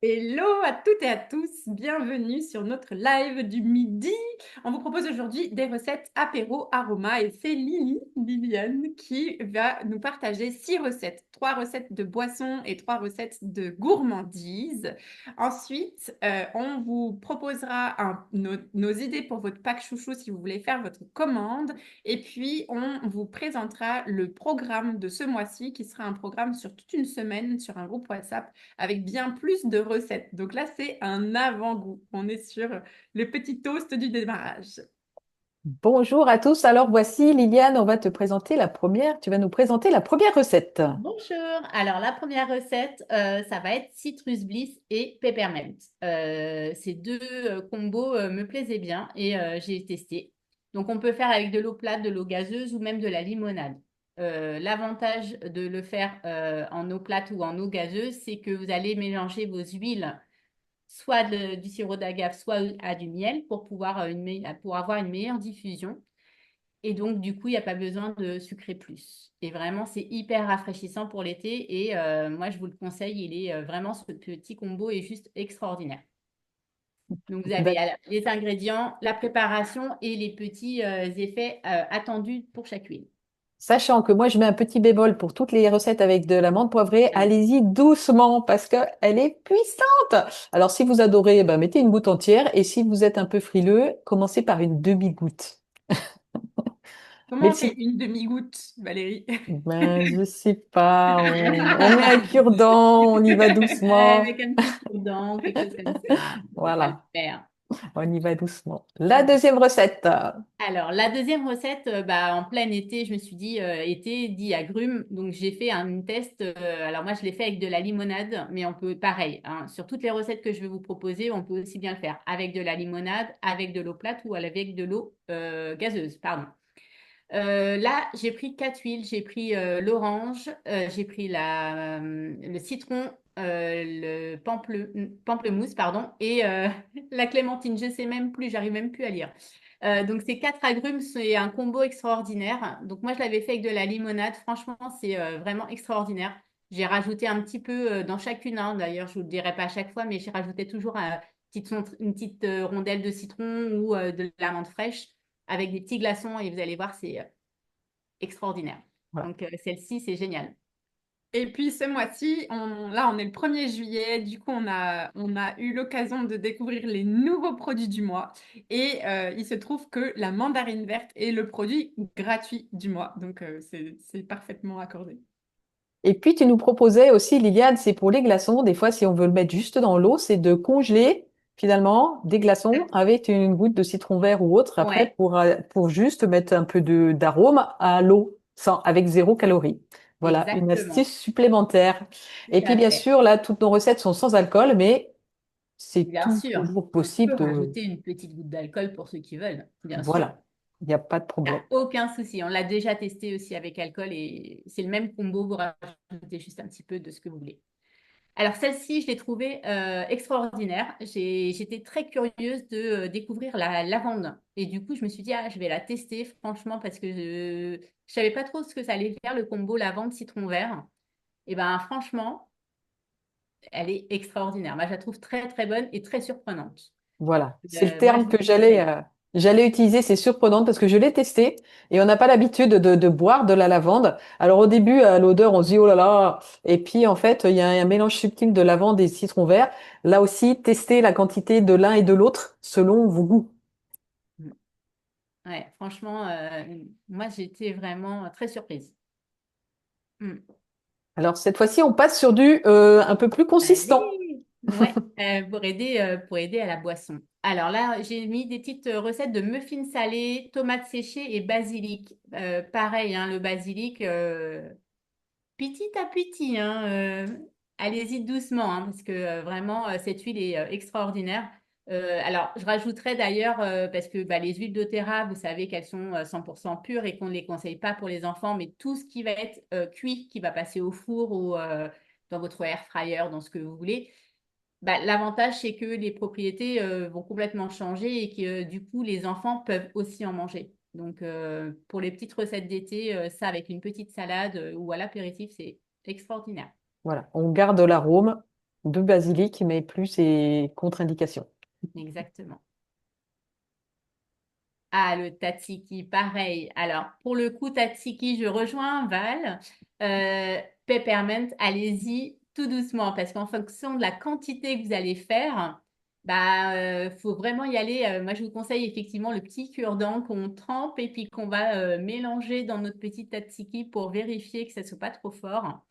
Hello à toutes et à tous, bienvenue sur notre live du midi. On vous propose aujourd'hui des recettes apéro aroma et c'est Liliane, qui va nous partager 6 recettes, 3 recettes de boissons et 3 recettes de gourmandises. Ensuite, on vous proposera nos idées pour votre pack chouchou si vous voulez faire votre commande. Et puis, on vous présentera le programme de ce mois-ci qui sera un programme sur toute une semaine sur un groupe WhatsApp avec bien plus de recettes. Donc là, c'est un avant-goût. On est sur le petit toast du démarrage. Bonjour à tous. Alors voici Liliane, on va te présenter la première. Tu vas nous présenter la première recette. Bonjour. Alors, la première recette, ça va être Citrus Bliss et Peppermint. Ces deux combos me plaisaient bien et j'ai testé. Donc, on peut faire avec de l'eau plate, de l'eau gazeuse ou même de la limonade. L'avantage de le faire en eau plate ou en eau gazeuse, c'est que vous allez mélanger vos huiles, soit du sirop d'agave, soit à du miel pour pouvoir pour avoir une meilleure diffusion. Et donc, du coup, il n'y a pas besoin de sucrer plus. Et vraiment, c'est hyper rafraîchissant pour l'été. Et moi, je vous le conseille, vraiment, ce petit combo est juste extraordinaire. Donc, vous avez D'ac- les ingrédients, la préparation et les petits effets attendus pour chaque huile. Sachant que moi, je mets un petit bémol pour toutes les recettes avec de l'amande poivrée. Allez-y doucement parce qu'elle est puissante. Alors, si vous adorez, ben, mettez une goutte entière. Et si vous êtes un peu frileux, commencez par une demi-goutte. Mais Comment on fait si, une demi-goutte, Valérie? ben, je sais pas, on met un cure-dent, on y va doucement. Avec un petit cure-dent, quelque chose comme ça. Ça va le Voilà, faire. on y va doucement. La deuxième recette. Alors, la deuxième recette, en plein été, je me suis dit, été dit agrumes. Donc, j'ai fait un test. Alors, moi, je l'ai fait avec de la limonade, mais on peut, pareil, hein, sur toutes les recettes que je vais vous proposer, on peut aussi bien le faire avec de la limonade, avec de l'eau plate ou avec de l'eau gazeuse, pardon. Là, j'ai pris 4 huiles. J'ai pris l'orange, j'ai pris le citron, le pamplemousse, pardon, et la clémentine. Je sais même plus, j'arrive même plus à lire. Donc, ces 4 agrumes, c'est un combo extraordinaire. Donc, moi, je l'avais fait avec de la limonade. Franchement, c'est vraiment extraordinaire. J'ai rajouté un petit peu dans chacune, hein. D'ailleurs, je ne vous le dirai pas à chaque fois, mais j'ai rajouté toujours une petite rondelle de citron ou de l'amande fraîche avec des petits glaçons et vous allez voir, c'est extraordinaire. Voilà. Donc, celle-ci, c'est génial. Et puis ce mois-ci, là on est le 1er juillet, du coup on a eu l'occasion de découvrir les nouveaux produits du mois et il se trouve que la mandarine verte est le produit gratuit du mois, donc c'est parfaitement accordé. Et puis, tu nous proposais aussi, Liliane, c'est pour les glaçons. Des fois, si on veut le mettre juste dans l'eau, c'est de congeler finalement des glaçons avec une goutte de citron vert ou autre après Ouais, pour juste mettre un peu d'arôme à l'eau, sans, avec 0 calorie. Voilà, une exactement. astuce supplémentaire. Tout Et puis, à bien fait. sûr, là, toutes nos recettes sont sans alcool, mais c'est Bien sûr, toujours on possible peut de, rajouter une petite goutte d'alcool pour ceux qui veulent, bien sûr. voilà, il n'y a pas de Il n'y problème. a aucun souci. On l'a déjà testé aussi avec alcool et c'est le même combo. Vous rajoutez juste un petit peu de ce que vous voulez. Alors, celle-ci, je l'ai trouvée extraordinaire. J'étais très curieuse de découvrir la lavande. Et du coup, je me suis dit, ah, je vais la tester, franchement, parce que je ne savais pas trop ce que ça allait faire, le combo lavande-citron vert. Et ben, franchement, elle est extraordinaire. Moi, je la trouve très, très bonne et très surprenante. Voilà, c'est le Moi, terme je vous que le conseille. j'allais utiliser. C'est surprenant parce que je l'ai testé et on n'a pas l'habitude de boire de la lavande. Alors au début, à l'odeur, on se dit oh là là. Et puis en fait, il y a un mélange subtil de lavande et citron vert. Là aussi, testez la quantité de l'un et de l'autre selon vos goûts. Mm. Ouais, franchement, moi, j'étais vraiment très surprise. Mm. Alors cette fois-ci, on passe sur du un peu plus consistant. Allez, ouais, pour aider à la boisson. Alors là, j'ai mis des petites recettes de muffins salés, tomates séchées et basilic. Pareil, hein, le basilic, petit à petit, hein, allez-y doucement, hein, parce que vraiment, cette huile est extraordinaire. Alors, je rajouterais d'ailleurs, parce que bah, les huiles doTERRA, vous savez qu'elles sont 100% pures et qu'on ne les conseille pas pour les enfants, mais tout ce qui va être cuit, qui va passer au four ou dans votre air fryer, dans ce que vous voulez, bah, l'avantage, c'est que les propriétés vont complètement changer et que du coup, les enfants peuvent aussi en manger. Donc, pour les petites recettes d'été, ça avec une petite salade ou à l'apéritif, c'est extraordinaire. Voilà, on garde l'arôme de basilic, mais plus ses contre-indications. Exactement. Ah, le tzatziki, pareil. Alors, pour le coup, tzatziki, je rejoins Val. Peppermint, allez-y tout doucement parce qu'en fonction de la quantité que vous allez faire, faut vraiment y aller. Moi, je vous conseille effectivement le petit cure-dent qu'on trempe et puis qu'on va mélanger dans notre petit tzatziki pour vérifier que ça ne soit pas trop fort.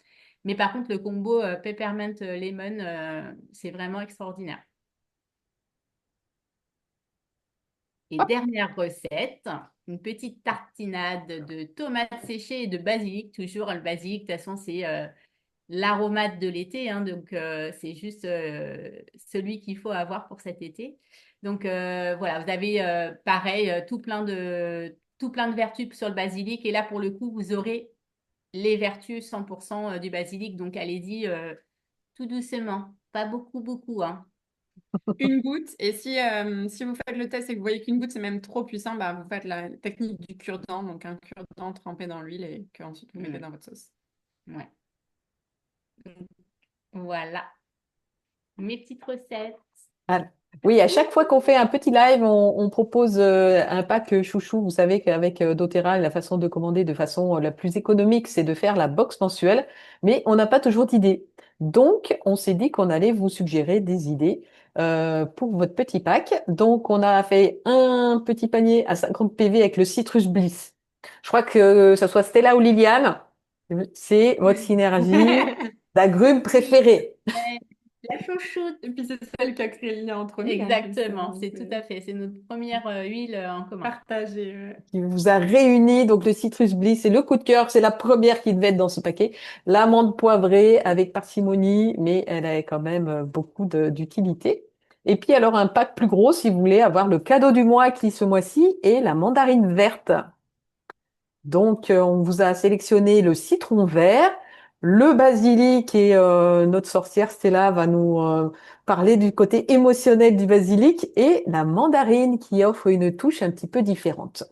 Mais par contre, le combo peppermint lemon, c'est vraiment extraordinaire. Et Hop, dernière recette, une petite tartinade de tomates séchées et de basilic. Toujours le basilic, de toute façon, c'est l'aromate de l'été, hein, donc c'est juste celui qu'il faut avoir pour cet été. Donc voilà, vous avez pareil tout plein de vertus sur le basilic. Et là, pour le coup, vous aurez les vertus 100% du basilic. Donc allez-y tout doucement, pas beaucoup, beaucoup, hein. Une goutte. Et si vous faites le test et que vous voyez qu'une goutte, c'est même trop puissant, bah, vous faites la technique du cure-dent, donc un cure-dent trempé dans l'huile et qu'ensuite vous mettez Mm, dans votre sauce. ouais. Voilà, mes petites recettes. voilà. Oui, à chaque fois qu'on fait un petit live, on propose un pack chouchou. Vous savez qu'avec doTERRA, la façon de commander de façon la plus économique, c'est de faire la box mensuelle, mais on n'a pas toujours d'idées. Donc, on s'est dit qu'on allait vous suggérer des idées pour votre petit pack. Donc, on a fait un petit panier à 50 PV avec le Citrus Bliss. Je crois que ce soit Stella ou Liliane, c'est votre synergie d'agrumes Oui, préférée. ouais, la chouchoute. Et puis c'est celle qui a créé le lien entre nous en plus. Exactement, Donc, c'est tout à fait. C'est notre première huile en commun. partagé. Qui vous a réuni. Donc, le Citrus Bliss, c'est le coup de cœur. C'est la première qui devait être dans ce paquet. L'amande poivrée avec parcimonie, mais elle a quand même beaucoup d'utilité. Et puis, alors, un pack plus gros si vous voulez avoir le cadeau du mois qui, ce mois-ci, est la mandarine verte. Donc, on vous a sélectionné le citron vert, le basilic et notre sorcière Stella va nous parler du côté émotionnel du basilic et la mandarine qui offre une touche un petit peu différente.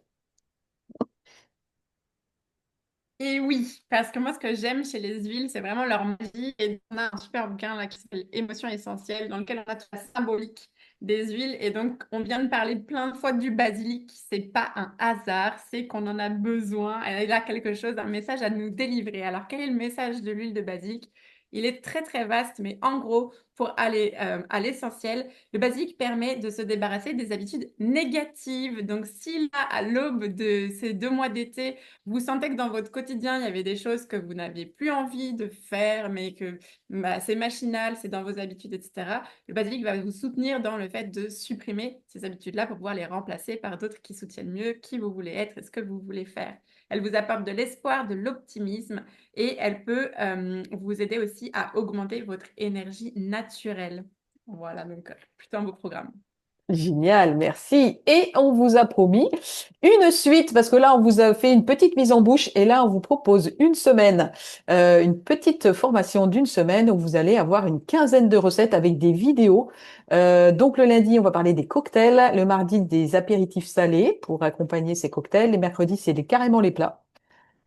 Et oui, parce que moi, ce que j'aime chez les huiles, c'est vraiment leur magie. Et on a un super bouquin là qui s'appelle Émotions essentielles, dans lequel on a toute la symbolique des huiles. Et donc, on vient de parler plein de fois du basilic. C'est pas un hasard, c'est qu'on en a besoin. Elle a quelque chose, un message à nous délivrer. Alors, quel est le message de l'huile de basilic? Il est très très vaste, mais en gros, pour aller à l'essentiel, le basilic permet de se débarrasser des habitudes négatives. Donc, si là, à l'aube de ces 2 mois d'été, vous sentez que dans votre quotidien, il y avait des choses que vous n'aviez plus envie de faire, mais que c'est machinal, c'est dans vos habitudes, etc. Le basilic va vous soutenir dans le fait de supprimer ces habitudes-là pour pouvoir les remplacer par d'autres qui soutiennent mieux qui vous voulez être et ce que vous voulez faire. Elle vous apporte de l'espoir, de l'optimisme et elle peut vous aider aussi à augmenter votre énergie naturelle. Voilà, donc plutôt un beau programme. Génial, merci. Et on vous a promis une suite, parce que là, on vous a fait une petite mise en bouche et là, on vous propose une semaine, une petite formation d'une semaine où vous allez avoir une quinzaine de recettes avec des vidéos. Donc, le lundi, on va parler des cocktails, le mardi, des apéritifs salés pour accompagner ces cocktails, les mercredis, c'est carrément les plats.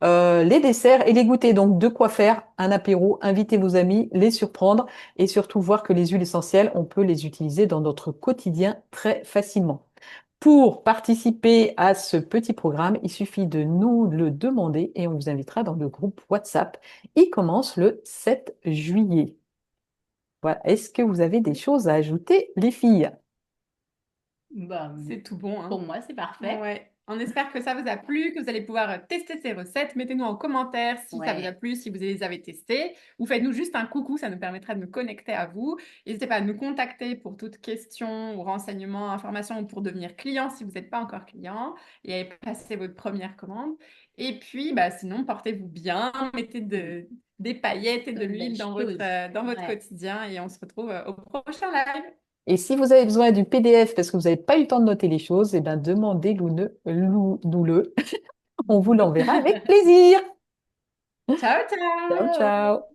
Les desserts et les goûters. Donc, de quoi faire un apéro, inviter vos amis, les surprendre et surtout voir que les huiles essentielles, on peut les utiliser dans notre quotidien très facilement. Pour participer à ce petit programme, il suffit de nous le demander et on vous invitera dans le groupe WhatsApp. Il commence le 7 juillet. Voilà. Est-ce que vous avez des choses à ajouter, les filles? Bah, C'est tout bon, pour hein? moi, c'est parfait. Ouais. On espère que ça vous a plu, que vous allez pouvoir tester ces recettes. Mettez-nous en commentaire si ça vous a Ouais. plu, si vous les avez testées. Ou faites-nous juste un coucou, ça nous permettra de nous connecter à vous. N'hésitez pas à nous contacter pour toute question ou renseignement, information ou pour devenir client si vous n'êtes pas encore client et à passer votre première commande. Et puis, bah, sinon, portez-vous bien, mettez des paillettes et de Plein de l'huile belles choses. dans votre Ouais. quotidien et on se retrouve au prochain live. Et si vous avez besoin du PDF parce que vous n'avez pas eu le temps de noter les choses, eh ben demandez-nous-le. On vous l'enverra avec plaisir. Ciao, Ciao, ciao! ciao.